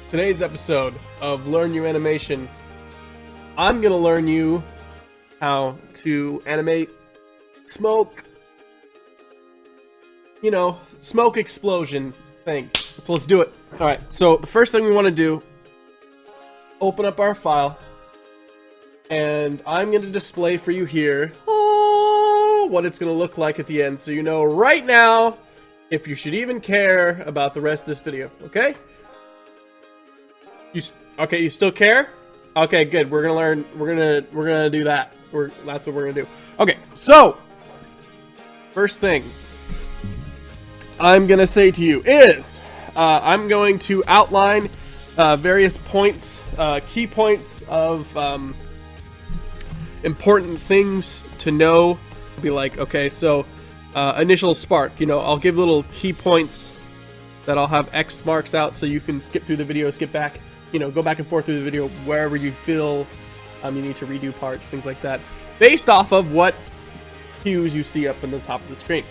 today's episode of Learn You Animation, I'm gonna learn you how to animate smoke, smoke explosion thing. So let's do it. Alright, so the first thing we want to do, open up our file, and I'm going to display for you here what it's going to look like at the end, so you know right now if you should even care about the rest of this video, okay? You still care? Okay, good. We're gonna learn. We're gonna do that. That's what we're gonna do. Okay, so first thing I'm gonna say to you is I'm going to outline various points, key points of important things to know. Be like, okay, so initial spark. I'll give little key points that I'll have X marks out so you can skip through the video, skip back. Go back and forth through the video wherever you feel you need to redo parts, things like that, based off of what cues you see up in the top of the screen.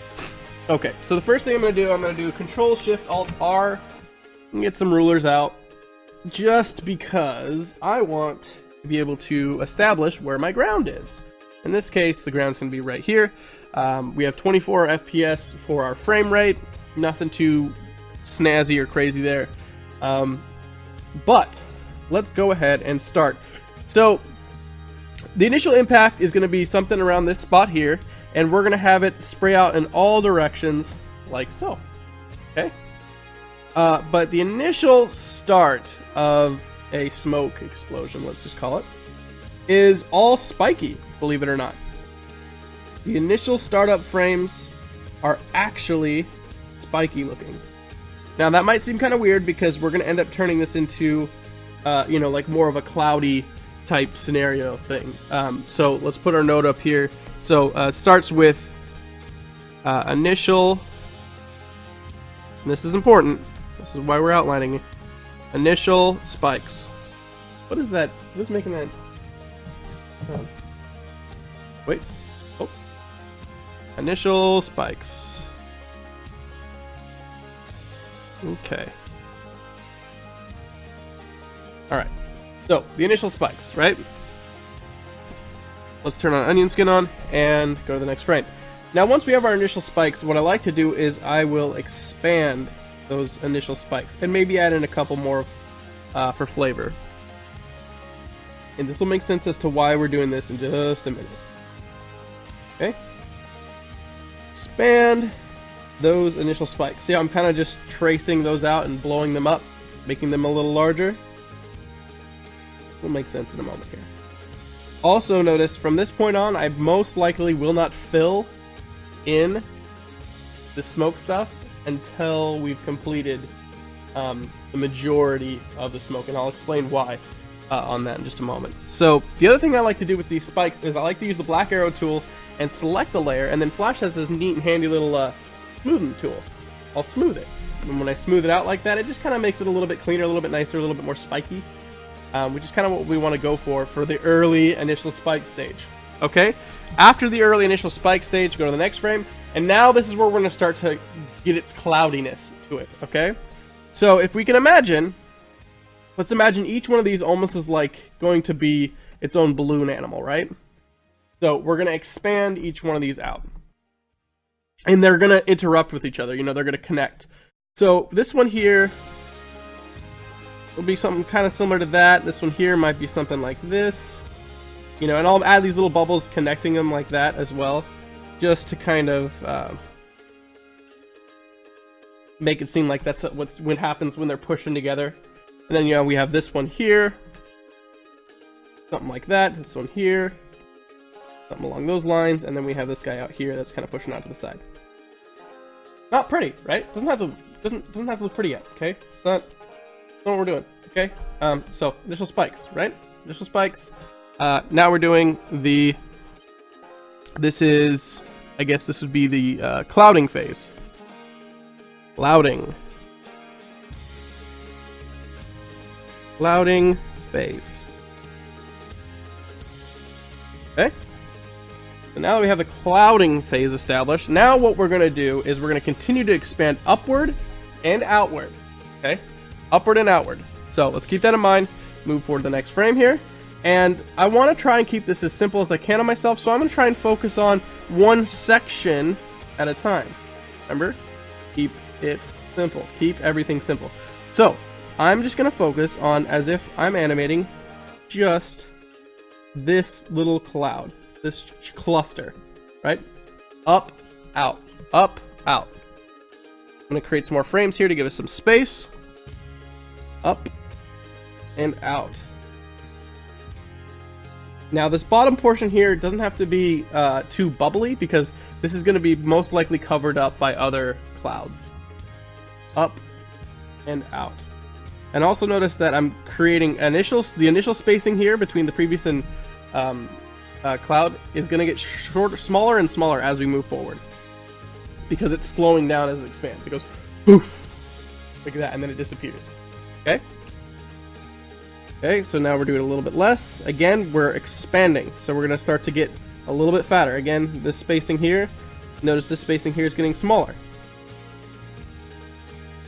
Okay, so the first thing I'm going to do Control-Shift-Alt-R and get some rulers out, just because I want to be able to establish where my ground is. In this case, the ground's going to be right here. We have 24 FPS for our frame rate, nothing too snazzy or crazy there. But let's go ahead and start. So the initial impact is going to be something around this spot here, and we're going to have it spray out in all directions like so. Okay? But the initial start of a smoke explosion, let's just call it, is all spiky, believe it or not. The initial startup frames are actually spiky looking. Now that might seem kind of weird because we're going to end up turning this into, like more of a cloudy type scenario thing. So let's put our node up here. So it starts with initial, and this is important, this is why we're outlining it. Initial spikes. What is that? What's making that sound? Wait. Oh. Initial spikes. Okay. Alright. So, the initial spikes, right? Let's turn on onion skin on and go to the next frame. Now, once we have our initial spikes, what I like to do is I will expand those initial spikes and maybe add in a couple more for flavor. And this will make sense as to why we're doing this in just a minute. Okay? Expand those initial spikes. See how I'm kind of just tracing those out and blowing them up, making them a little larger? Will make sense in a moment here. Also notice, from this point on, I most likely will not fill in the smoke stuff until we've completed the majority of the smoke, and I'll explain why on that in just a moment. So the other thing I like to do with these spikes is I like to use the black arrow tool and select a layer, and then Flash has this neat and handy little smoothing tool. I'll smooth it, and when I smooth it out like that, it just kind of makes it a little bit cleaner, a little bit nicer, a little bit more spiky, which is kind of what we want to go for the early initial spike stage. Okay, after the early initial spike stage, go to the next frame, and now this is where we're going to start to get its cloudiness to it. Okay, so if we can imagine, let's imagine each one of these almost is like going to be its own balloon animal, right? So we're going to expand each one of these out. And they're going to interrupt with each other, they're going to connect. So this one here will be something kind of similar to that. This one here might be something like this. And I'll add these little bubbles connecting them like that as well, just to kind of make it seem like that's what happens when they're pushing together. And then, we have this one here, something like that, this one here, something along those lines, and then we have this guy out here that's kind of pushing out to the side. Not pretty, right? Doesn't have to look pretty yet. Okay, it's not what we're doing. Okay, so initial spikes, right? Initial spikes. Now we're doing the. This is, I guess, this would be the clouding phase. Clouding phase. Okay. So now that we have the clouding phase established, now what we're going to do is we're going to continue to expand upward and outward. Okay? Upward and outward. So So let's keep that in mind. Move forward to the next frame here. And I want to try and keep this as simple as I can on myself, so I'm going to try and focus on one section at a time. Remember? Keep it simple. Keep everything simple. So I'm just going to focus on as if I'm animating just this little cloud, this cluster, right? Up, out, up, out. I'm going to create some more frames here to give us some space. Up and out. Now this bottom portion here doesn't have to be too bubbly, because this is going to be most likely covered up by other clouds. Up and out. And also notice that I'm creating the initial spacing here between the previous and cloud is going to get smaller and smaller as we move forward, because it's slowing down as it expands. It goes poof, like that, and then it disappears. Okay? Okay, so now we're doing a little bit less. Again, we're expanding, so we're going to start to get a little bit fatter. Again, this spacing here, notice this spacing here is getting smaller,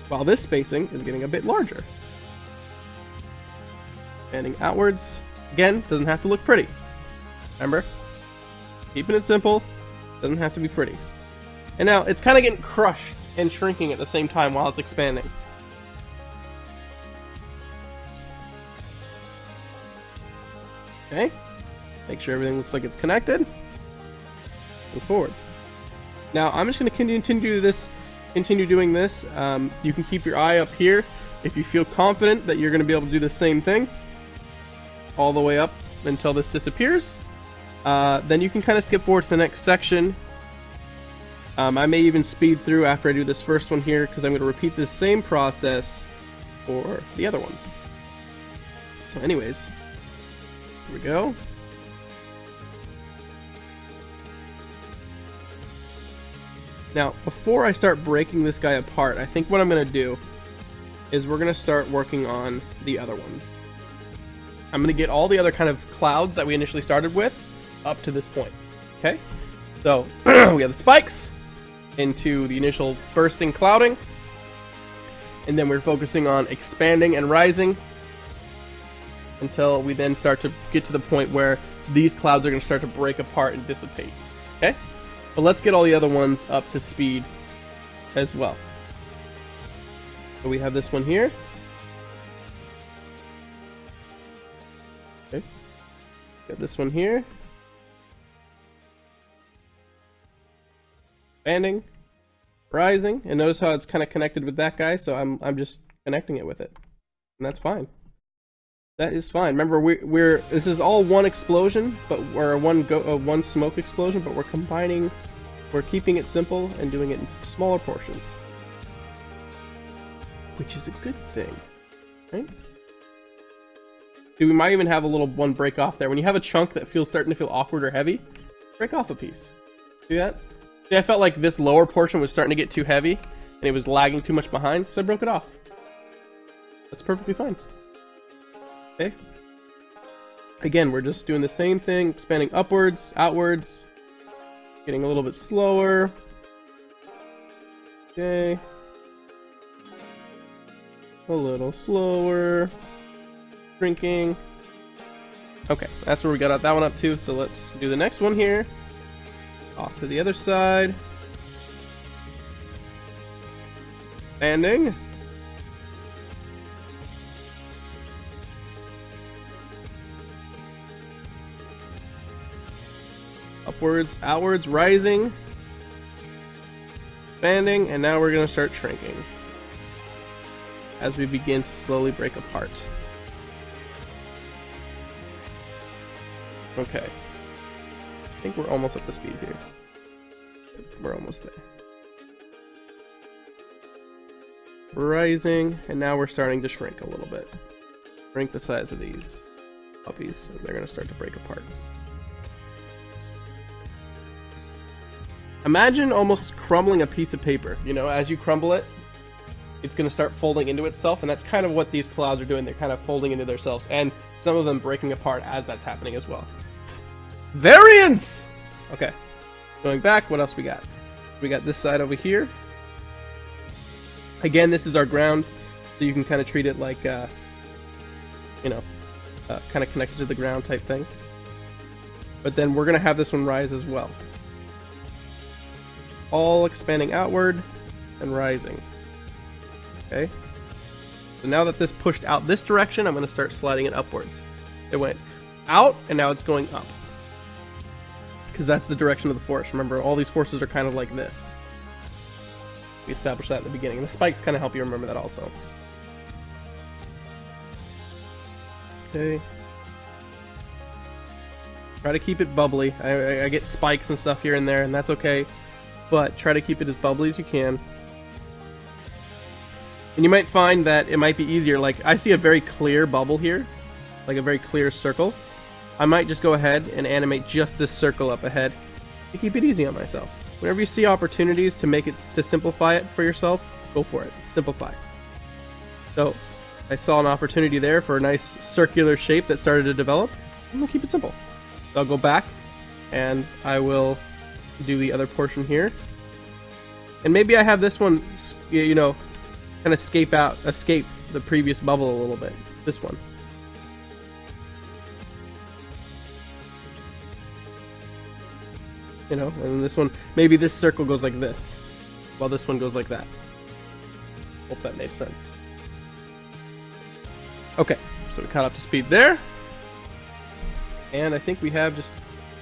while this spacing is getting a bit larger. Expanding outwards. Again, doesn't have to look pretty. Remember? Keeping it simple, doesn't have to be pretty. And now it's kind of getting crushed and shrinking at the same time while it's expanding. Okay, make sure everything looks like it's connected. Move forward. Now I'm just going to continue doing this. You can keep your eye up here if you feel confident that you're going to be able to do the same thing all the way up until this disappears. Then you can kind of skip forward to the next section. I may even speed through after I do this first one here, because I'm going to repeat this same process for the other ones. So anyways, here we go. Now, before I start breaking this guy apart, I think what I'm going to do is we're going to start working on the other ones. I'm going to get all the other kind of clouds that we initially started with up to this point. Okay? So, we have the spikes into the initial bursting clouding, and then we're focusing on expanding and rising until we then start to get to the point where these clouds are going to start to break apart and dissipate. Okay? But let's get all the other ones up to speed as well. So we have this one here. Okay. Got this one here. Expanding, rising, and notice how it's kind of connected with that guy, so I'm just connecting it with it. And that's fine. That is fine. Remember, this is all one explosion, but we're one smoke explosion, but we're keeping it simple and doing it in smaller portions, which is a good thing, right? See, we might even have a little one break off there. When you have a chunk that starting to feel awkward or heavy, break off a piece. See that? See, I felt like this lower portion was starting to get too heavy and it was lagging too much behind, so I broke it off. That's perfectly fine. Okay. Again, we're just doing the same thing, expanding upwards, outwards, getting a little bit slower. Okay. A little slower. Shrinking. Okay, that's where we got that one up to, so let's do the next one here. Off to the other side. Expanding. Upwards, outwards, rising, expanding, and now we're going to start shrinking as we begin to slowly break apart. Okay. I think we're almost at the speed here. We're almost there. Rising, and now we're starting to shrink a little bit. Shrink the size of these puppies, and they're going to start to break apart. Imagine almost crumbling a piece of paper. You know, as you crumble it, it's going to start folding into itself, and that's kind of what these clouds are doing. They're kind of folding into themselves, and some of them breaking apart as that's happening as well. Variance! Okay. Going back, what else we got? We got this side over here. Again, this is our ground, so you can kind of treat it like you know, kind of connected to the ground type thing. But then we're going to have this one rise as well. All expanding outward and rising. Okay. So now that this pushed out this direction, I'm going to start sliding it upwards. It went out, and now it's going up. Because that's the direction of the force. Remember, all these forces are kind of like this. We established that in the beginning. And the spikes kind of help you remember that also. Okay. Try to keep it bubbly. I get spikes and stuff here and there, and that's okay. But try to keep it as bubbly as you can. And you might find that it might be easier. Like, I see a very clear bubble here. Like a very clear circle. I might just go ahead and animate just this circle up ahead to keep it easy on myself. Whenever you see opportunities to make it, to simplify it for yourself, go for it. Simplify. So, I saw an opportunity there for a nice circular shape that started to develop. I'm going to keep it simple. So I'll go back and I will do the other portion here. And maybe I have this one, you know, kind of escape the previous bubble a little bit. This one. You know, and this one, maybe this circle goes like this, while this one goes like that. Hope that made sense. Okay, so we caught up to speed there. And I think we have just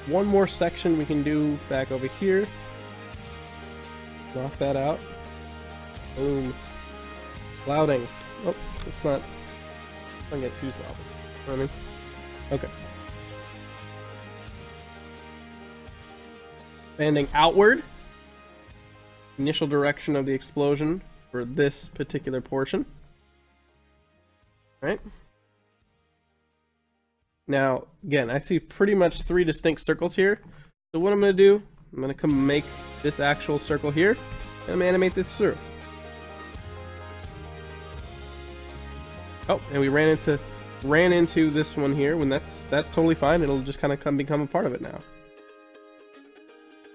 one more section we can do back over here. Knock that out. Boom. Clouding. Oh, it's not. I don't get too loud. You know what I mean? Okay. Expanding outward. Initial direction of the explosion for this particular portion. Right? Now, again, I see pretty much 3 distinct circles here. So what I'm going to do, I'm going to come make this actual circle here, and I'm going to animate this through. Oh, and we ran into this one here. When that's totally fine. It'll just kind of become a part of it now.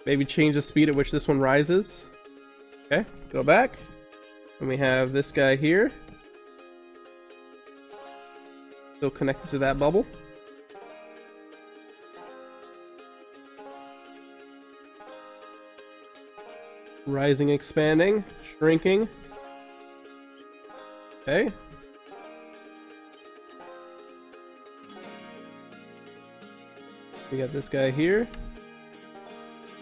Maybe change the speed at which this one rises. Okay, go back. And we have this guy here. Still connected to that bubble. Rising, expanding, shrinking. Okay. We got this guy here.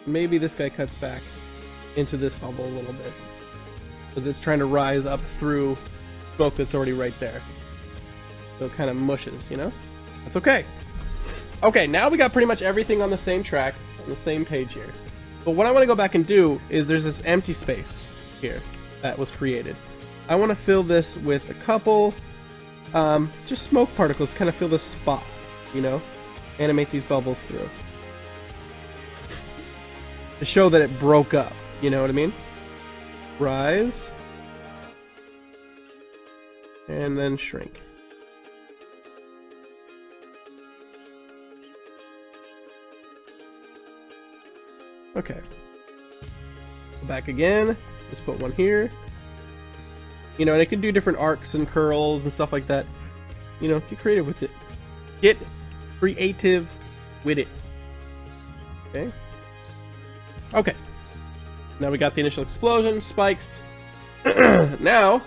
Maybe this guy cuts back into this bubble a little bit, because it's trying to rise up through smoke that's already right there. So it kind of mushes, you know? That's okay. Okay, now we got pretty much everything on the same track, on the same page here. But what I want to go back and do is there's this empty space here that was created. I want to fill this with a couple just smoke particles, kind of fill this spot, you know? Animate these bubbles through. To show that it broke up, you know what I mean? Rise. And then shrink. Okay. Go back again. Just put one here. You know, and it can do different arcs and curls and stuff like that. You know, get creative with it. Get creative with it. Okay. Okay. Now we got the initial explosion, spikes. Now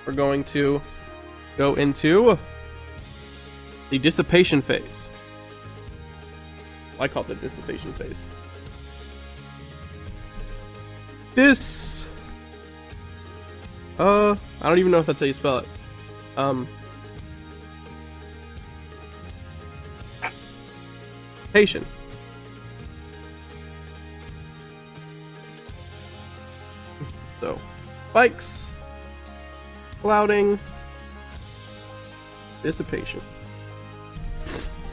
we're going to go into the dissipation phase. I call it the dissipation phase. This I don't even know if that's how you spell it. Patient. So, spikes, clouding, dissipation.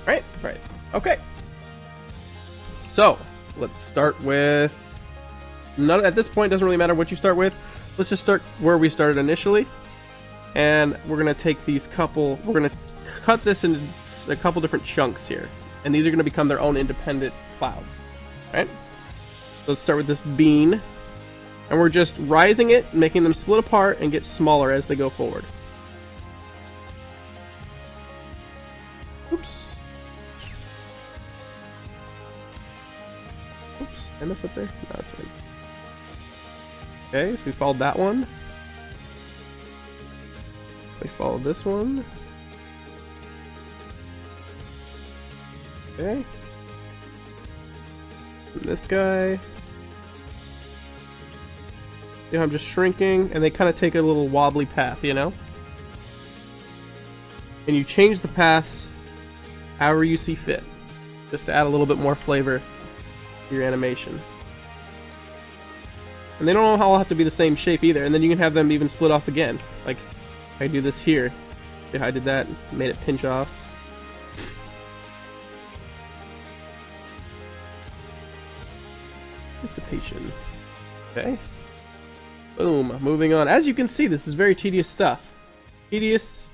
Right, right. Okay. So, let's start with. At this point, it doesn't really matter what you start with. Let's just start where we started initially, and we're gonna take these couple. We're gonna cut this into a couple different chunks here, and these are gonna become their own independent clouds. Right. So let's start with this bean. And we're just rising it, making them split apart and get smaller as they go forward. And this up there? No, that's fine. Okay, so we followed that one. We followed this one. Okay. And this guy. You know, I'm just shrinking, and they kind of take a little wobbly path, you know? And you change the paths however you see fit, just to add a little bit more flavor to your animation. And they don't all have to be the same shape either, and then you can have them even split off again. Like, I do this here. See how I did that? Made it pinch off. Dissipation. Okay. Boom. Moving on. As you can see, this is very tedious stuff. Tedious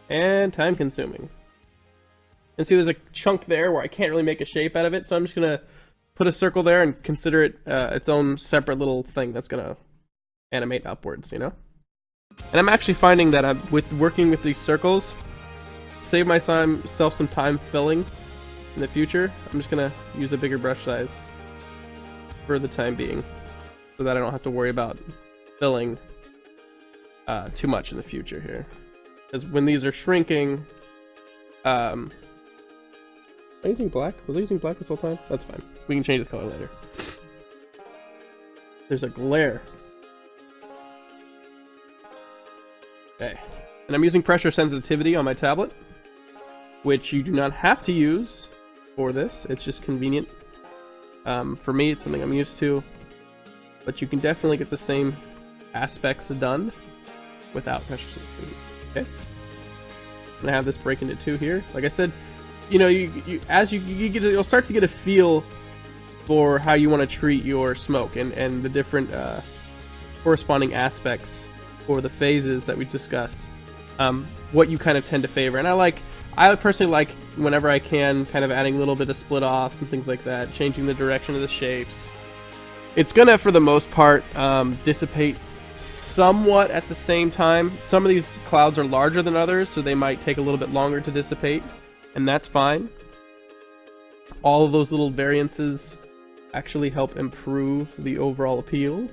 and time consuming. And see, there's a chunk there where I can't really make a shape out of it, so I'm just gonna put a circle there and consider it its own separate little thing that's gonna animate upwards, you know? And I'm actually finding that with working with these circles, save myself some time filling in the future. I'm just gonna use a bigger brush size for the time being, so that I don't have to worry about filling too much in the future here. Because when these are shrinking, am I using black? Was I using black this whole time? That's fine. We can change the color later. There's a glare. Okay. And I'm using pressure sensitivity on my tablet, which you do not have to use for this. It's just convenient. For me, it's something I'm used to. But you can definitely get the same aspects done without pressure sensitivity. Okay. I'm gonna have this break into two here. Like I said, you know, you'll start to get a feel for how you want to treat your smoke and the different corresponding aspects for the phases that we discuss. What you kind of tend to favor, and I personally like whenever I can, kind of adding a little bit of split offs and things like that, changing the direction of the shapes. It's gonna, for the most part, dissipate somewhat at the same time. Some of these clouds are larger than others, so they might take a little bit longer to dissipate, and that's fine. All of those little variances actually help improve the overall appeal.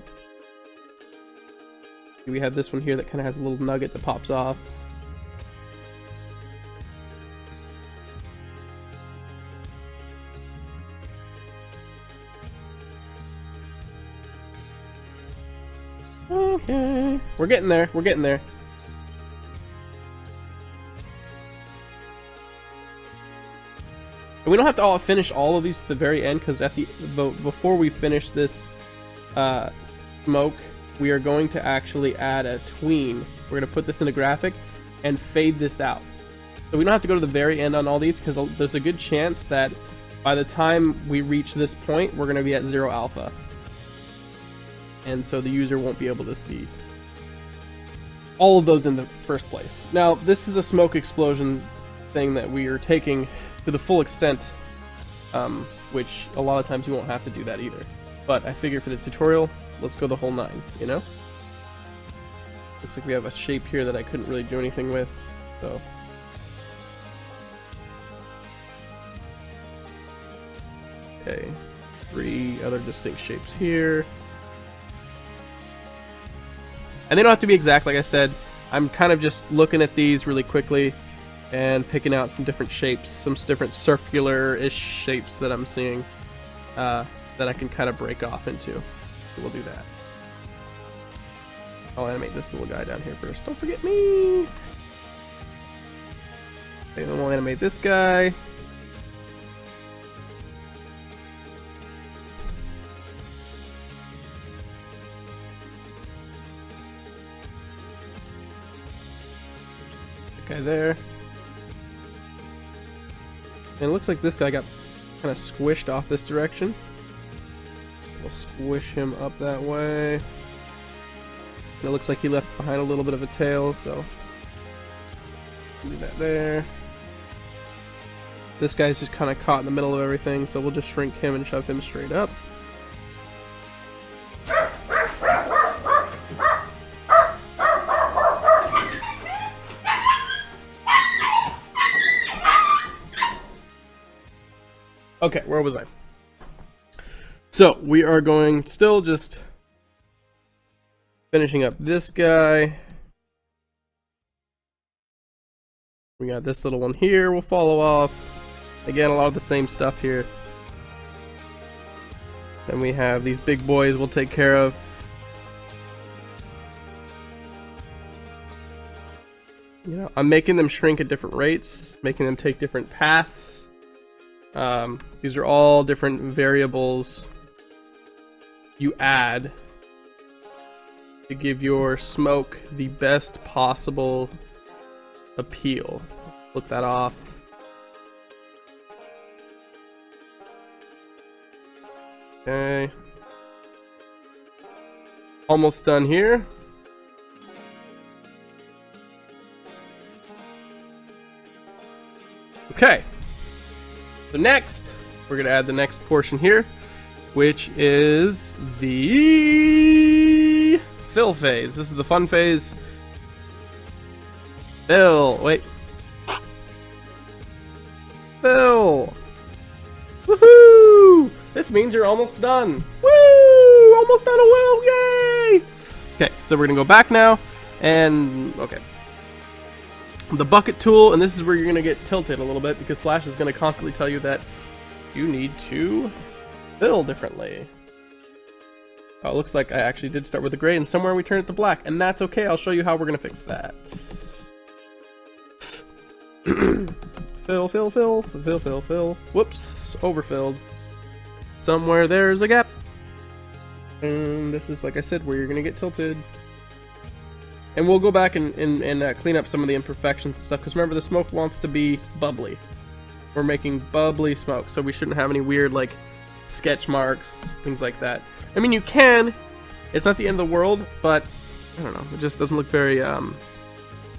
We have this one here that kind of has a little nugget that pops off. Okay, we're getting there. We're getting there. And we don't have to all finish all of these to the very end, because before we finish this smoke, we are going to actually add a tween. We're going to put this in a graphic and fade this out. So we don't have to go to the very end on all these, because there's a good chance that by the time we reach this point, we're going to be at 0 alpha. And so the user won't be able to see all of those in the first place. Now, this is a smoke explosion thing that we are taking to the full extent, which a lot of times you won't have to do that either. But I figure for the tutorial, let's go the whole 9, you know? Looks like we have a shape here that I couldn't really do anything with, so. Okay, 3 other distinct shapes here. And they don't have to be exact, like I said. I'm kind of just looking at these really quickly and picking out some different shapes, some different circular-ish shapes that I'm seeing that I can kind of break off into. So we'll do that. I'll animate this little guy down here first. Don't forget me! Okay, then we'll animate this guy. Guy there. And it looks like this guy got kind of squished off this direction. We'll squish him up that way. And it looks like he left behind a little bit of a tail, so do that there. This guy's just kind of caught in the middle of everything, so we'll just shrink him and shove him straight up. Okay, where was I? So we are going still just finishing up this guy. We got this little one here. We'll follow off. Again, a lot of the same stuff here. Then we have these big boys we'll take care of. You know, I'm making them shrink at different rates, making them take different paths. These are all different variables you add to give your smoke the best possible appeal. Flip that off. Okay. Almost done here. Okay. So next, we're going to add the next portion here, which is the fill phase. This is the fun phase. Fill. Wait. Fill. Woohoo! This means you're almost done. Woo! Almost done a will. Yay! Okay, so we're going to go back now. And, okay. The bucket tool, and this is where you're going to get tilted a little bit because Flash is going to constantly tell you that you need to fill differently. Oh, it looks like I actually did start with the gray and somewhere we turn it to black, and that's okay. I'll show you how we're going to fix that. Fill, fill, fill, fill, fill, fill. Whoops, overfilled. Somewhere there's a gap. And this is, like I said, where you're going to get tilted. And we'll go back and clean up some of the imperfections and stuff, because remember, the smoke wants to be bubbly. We're making bubbly smoke, so we shouldn't have any weird, like, sketch marks, things like that. I mean, you can. It's not the end of the world, but, I don't know, it just doesn't look very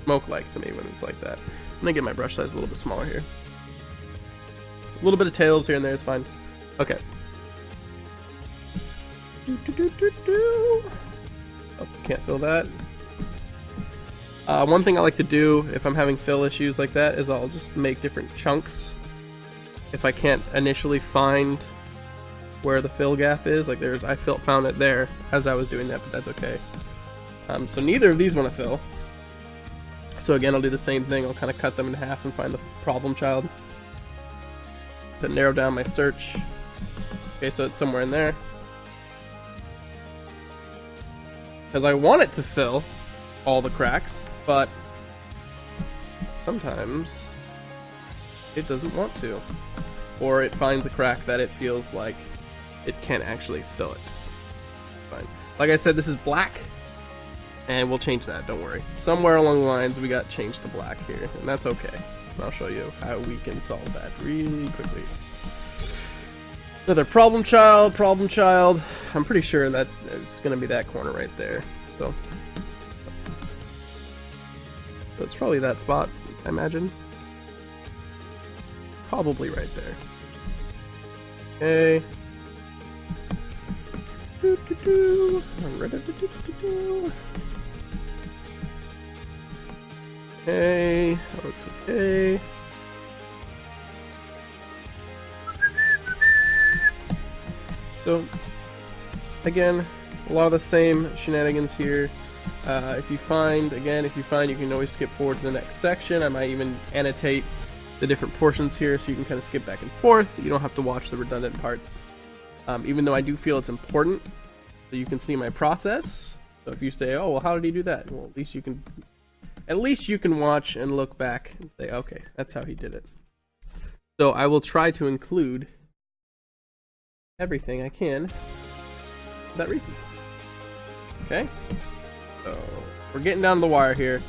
smoke-like to me when it's like that. I'm going to get my brush size a little bit smaller here. A little bit of tails here and there is fine. Okay. Oh, can't fill that. One thing I like to do if I'm having fill issues like that is I'll just make different chunks. If I can't initially find where the fill gap is, like I found it there as I was doing that, but that's okay. So neither of these want to fill. So again, I'll do the same thing. I'll kind of cut them in half and find the problem child to narrow down my search. Okay, so it's somewhere in there. Because I want it to fill all the cracks, but sometimes it doesn't want to, or it finds a crack that it feels like it can't actually fill it. Fine. Like I said, this is black, and we'll change that, don't worry. Somewhere along the lines we got changed to black here, and that's okay. I'll show you how we can solve that really quickly. Another problem child. I'm pretty sure that it's gonna be that corner right there. So it's probably that spot, I imagine. Probably right there. Okay. Okay, that looks okay. So, again, a lot of the same shenanigans here. If you find, you can always skip forward to the next section. I might even annotate the different portions here so you can kind of skip back and forth. You don't have to watch the redundant parts. Even though I do feel it's important so you can see my process. So if you say, oh, well, how did he do that? Well, at least you can watch and look back and say, okay, that's how he did it. So I will try to include everything I can for that reason. Okay? So we're getting down to the wire here.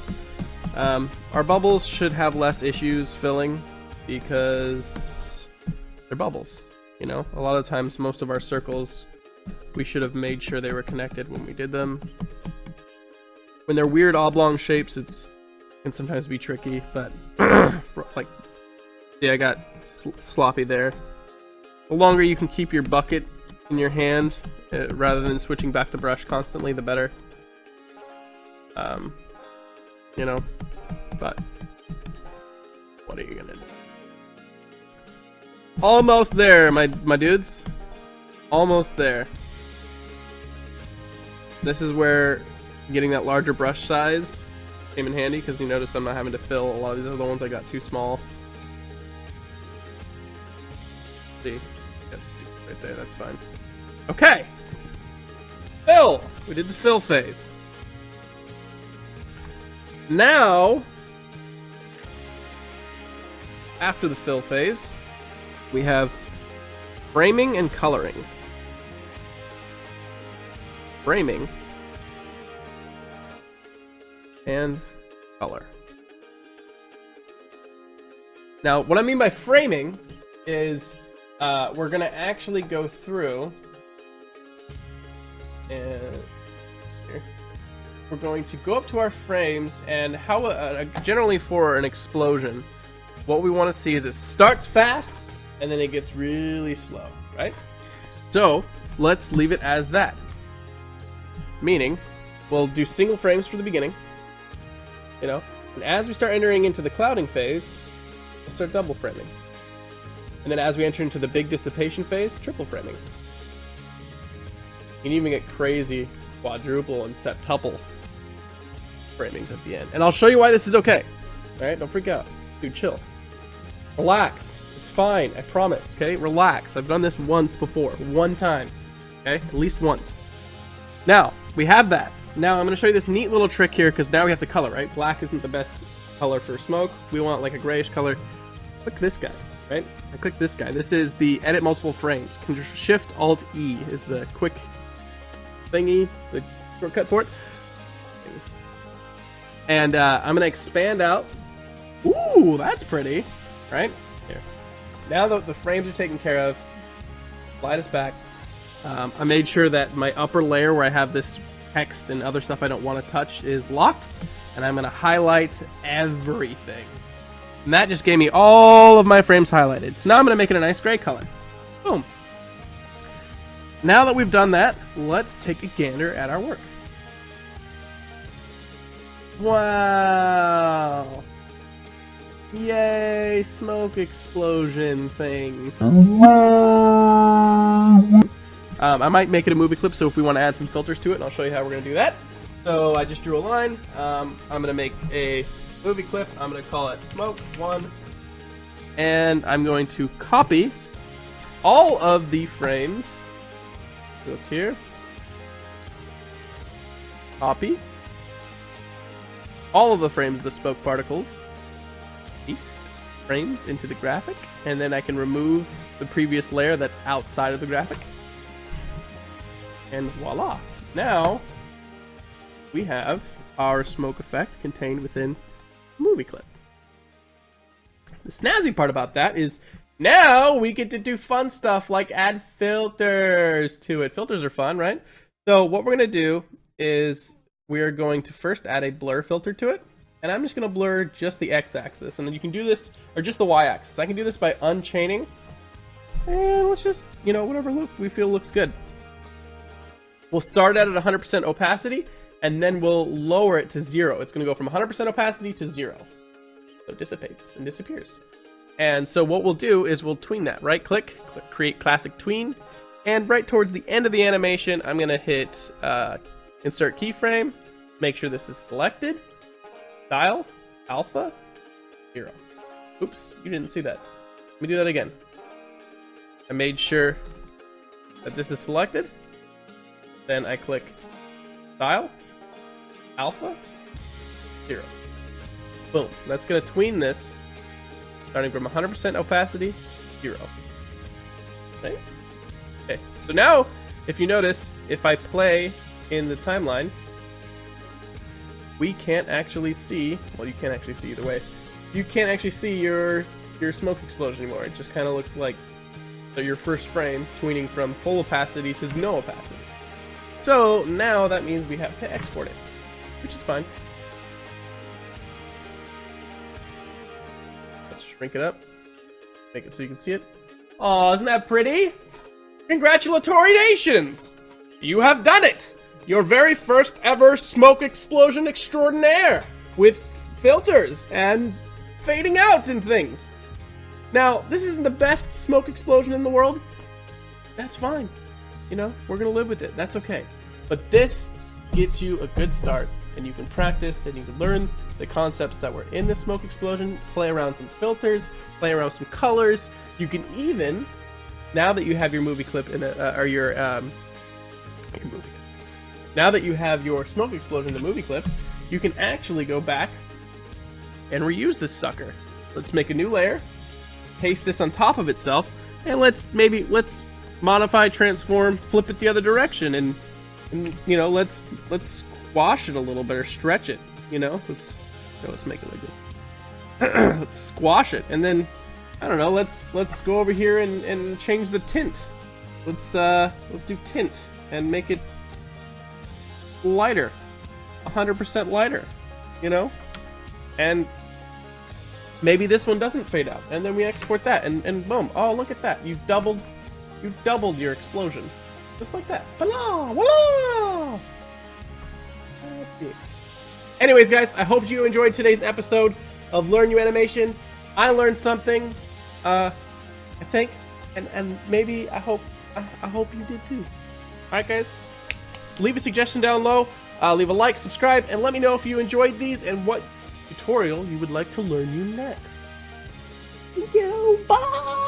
Our bubbles should have less issues filling because they're bubbles. You know, a lot of times most of our circles, we should have made sure they were connected when we did them. When they're weird oblong shapes, it can sometimes be tricky, but like, see, I got sloppy there. The longer you can keep your bucket in your hand, rather than switching back to brush constantly, the better. You know, but what are you gonna do? Almost there, my dudes. Almost there. This is where getting that larger brush size came in handy, because you notice I'm not having to fill a lot of these other ones. I got too small. See, that's stupid right there. That's fine. Okay. Fill. We did the fill phase. Now, after the fill phase, we have framing and coloring. Framing and color. Now, what I mean by framing is we're going to actually go through and here. We're going to go up to our frames, and how generally for an explosion, what we want to see is it starts fast and then it gets really slow, right? So let's leave it as that. Meaning, we'll do single frames for the beginning, you know, and as we start entering into the clouding phase, we'll start double framing. And then as we enter into the big dissipation phase, triple framing. You can even get crazy quadruple and septuple framings at the end. And I'll show you why this is okay. Alright, don't freak out. Dude, chill. Relax. It's fine, I promise, okay? Relax. I've done this once before. One time. Okay? At least once. Now, we have that. Now, I'm going to show you this neat little trick here, because now we have to color, right? Black isn't the best color for smoke. We want like a grayish color. Click this guy, right? I click this guy. This is the edit multiple frames. Shift Alt E is the quick thingy, the shortcut for it. And I'm going to expand out. Ooh, that's pretty, right? Here. Now that the frames are taken care of, slide us back. I made sure that my upper layer where I have this text and other stuff I don't want to touch is locked. And I'm going to highlight everything. And that just gave me all of my frames highlighted. So now I'm going to make it a nice gray color. Boom. Now that we've done that, let's take a gander at our work. Wow. Yay, smoke explosion thing. I might make it a movie clip, so if we want to add some filters to it, and I'll show you how we're going to do that. So I just drew a line. I'm going to make a movie clip. I'm going to call it Smoke 1. And I'm going to copy all of the frames. Go up here. Copy all of the frames of the smoke particles. Paste frames into the graphic. And then I can remove the previous layer that's outside of the graphic. And voila. Now we have our smoke effect contained within a movie clip. The snazzy part about that is now we get to do fun stuff like add filters to it. Filters are fun, right? So what we're going to do is we are going to first add a blur filter to it. And I'm just going to blur just the x-axis. And then you can do this, or just the y-axis. I can do this by unchaining. And let's just, you know, whatever look we feel looks good. We'll start out at 100% opacity, and then we'll lower it to 0. It's going to go from 100% opacity to 0. So it dissipates and disappears. And so what we'll do is we'll tween that. Right click, create classic tween. And right towards the end of the animation, I'm going to hit insert keyframe. Make sure this is selected. Style, alpha, 0. Oops, you didn't see that. Let me do that again. I made sure that this is selected. Then I click style, alpha, 0. Boom. That's going to tween this starting from 100% opacity, 0. Okay. Okay. So now, if you notice, if I play in the timeline, we can't actually see, well, you can't actually see either way. You can't actually see your smoke explosion anymore. It just kind of looks like your first frame tweening from full opacity to no opacity. So now that means we have to export it, which is fine. Let's shrink it up, make it so you can see it. Aw, isn't that pretty? Congratulatory-nations! You have done it! Your very first ever smoke explosion extraordinaire with filters and fading out and things. Now, this isn't the best smoke explosion in the world. That's fine. you know, we're gonna live with it. That's okay. But this gets you a good start, and you can practice and you can learn the concepts that were in the smoke explosion, play around some filters, play around some colors. You can even, now that you have your movie clip in now that you have your smoke explosion in the movie clip, you can actually go back and reuse this sucker. Let's make a new layer, paste this on top of itself, and let's modify, transform, flip it the other direction, and you know, let's squash it a little bit or stretch it. You know, let's make it like this. Let's squash it, and then I don't know. Let's go over here and change the tint. Let's do tint and make it lighter, 100% lighter. You know, and maybe this one doesn't fade out, and then we export that, and boom! Oh, look at that! You've doubled your explosion, just like that. Voila! Voila! Anyways, guys, I hope you enjoyed today's episode of Learn You Animation. I learned something, I think, and maybe I hope you did too. All right, guys, leave a suggestion down low, leave a like, subscribe, and let me know if you enjoyed these and what tutorial you would like to learn you next. Yo, bye.